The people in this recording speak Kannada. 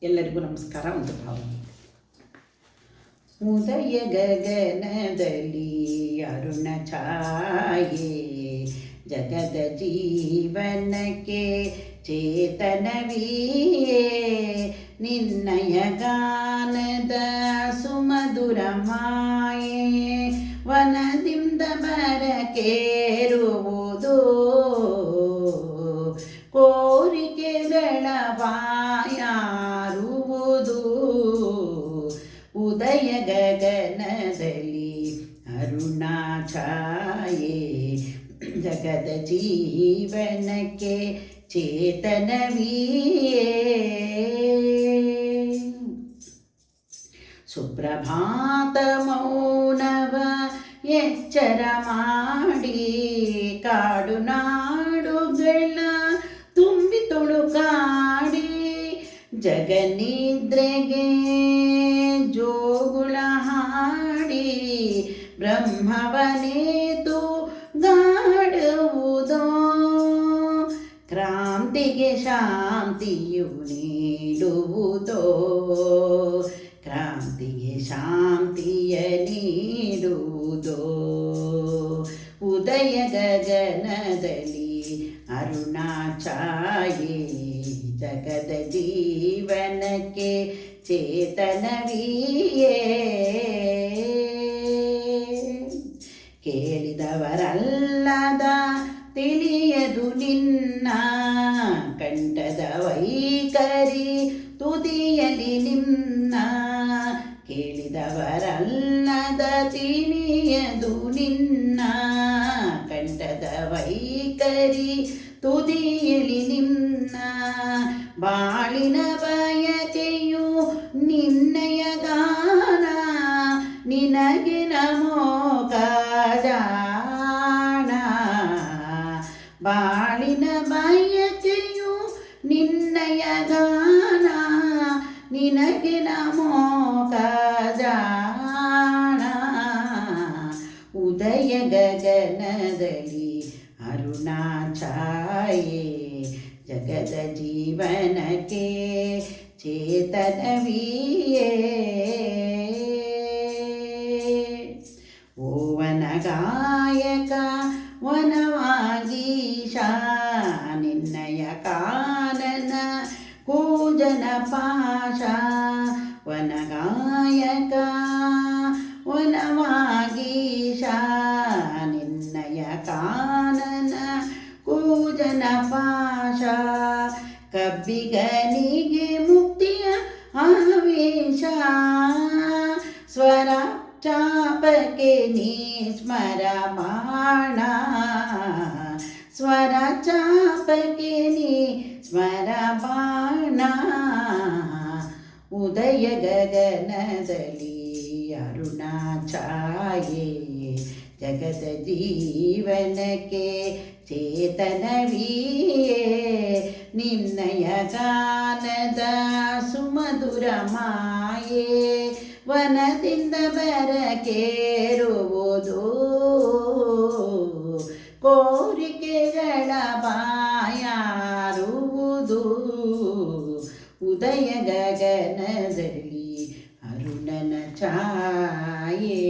ಎಲ್ಲರಿಗೂ ನಮಸ್ಕಾರ. ಒಂದು ಭಾವನೆ. ಉದಯ ಗಗನದಲ್ಲಿ ಅರುಣ ಛಾಯೆ, ಜಗದ ಜೀವನಕ್ಕೆ ಚೇತನವಿಯೇ, ನಿನ್ನಯ ಗಾನದ ಸುಮಧುರ ಮಾಯೆ, ವನದಿಂದ ಬರಕೇರುವುದು ಕೋರಿಕೆಗಳ ಬಾಯಾರುವುದು. ಉದಯ ಗಗನದಲ್ಲಿ ಅರುಣ ಛಾಯೆ, ಜಗದ ಜೀವನಕ್ಕೆ ಚೇತನವಿಯೇ. ಸುಪ್ರಭಾತ ಮೌನವ ಎಚ್ಚರ ಮಾಡಿ, ಕಾಡು ನಾಡುಗಳ ತುಂಬಿ ತುಳುಕಾಡಿ, ಜಗನಿದ್ರೆಗೆ ಜೋಗುಳ ಹಾಡಿ, ಬ್ರಹ್ಮವನೇತು ಗಾಡುವುದೋ, ಕ್ರಾಂತಿಗೆ ಶಾಂತಿಯು ನೀಡುವುದೋ, ಕ್ರಾಂತಿಗೆ ಶಾಂತಿಯ ನೀಡುವುದೋ. ಉದಯ ಗಗನದಲ್ಲಿ ಅರುಣ ಛಾಯೆ, ಜಗದ ಜೀವನಕ್ಕೆ ಚೇತನವಿಯೇ. ಕೇಳಿದವರಲ್ಲದ ತಿಳಿಯದು ನಿನ್ನ ಕಂಠದ ವೈಖರಿ, ತುದಿಯಲಿ ನಿನ್ನ. ಕೇಳಿದವರಲ್ಲದ ತಿಳಿಯದು ನಿನ್ನ ಕಂಠದ ವೈಖರಿ, ತುದಿಯಲಿ ನಿನ್ನ. ಬಾಳಿನ ಬಯಕೆಯು ನಿನ್ನಯ ಗಾನ, ನಿನಗೆ ನಮೋ ಕಾಜಾಣ. ಬಾಳಿನ ಬಯಕೆಯು ನಿನ್ನಯ ಗಾನ, ನಿನಗೆ ನಮೋ ಕಾಜಾಣ. ಉದಯ ಗಗನದಲ್ಲಿ ಅರುಣ ಛಾಯೆ, ಜಗದ ಜೀವನಕ್ಕೆ ಚೇತನವಿಯೇ. ಓವನ ಗಾಯಕ ವನವಾಗೀಶ, ನಿನ್ನಯ ಕಾನನ ಕೂಜನ ಪಾಶ. ವನಗಾಯಕ ವನವಾಗೀಶ, ನಿನ್ನಯ ಕಾನನ ಕೂಜನ ಪಾಶ. ಕಬ್ಬಿಗನಿಗೆ ಮುಕ್ತಿಯ ಆವೇಶ, ಸ್ವರ ಚಾಪಕ್ಕೆ ನೀ ಸ್ಮರಮಾಣ. ಸ್ವರ ಚಾಪಕ್ಕೆ ನೀ ಸ್ಮರಮಾಣ. ಉದಯ ಗಗನದಲ್ಲಿ ಅರುಣ ಛಾಯೆ, ಜಗದ ಜೀವನಕ್ಕೆ ಚೇತನವಿಯೇ. ನಿನ್ನಯ ಗಾನದ ಸುಮಧುರ ಮಾಯೆ, ವನದಿಂದ ಬರಕೇರುವುದು ಕೋರಿಕೆಗಳ ಬಾಯಾರುವುದು. ಉದಯ ಗಗನದಲ್ಲಿ ಅರುಣನ ಛಾಯೆ.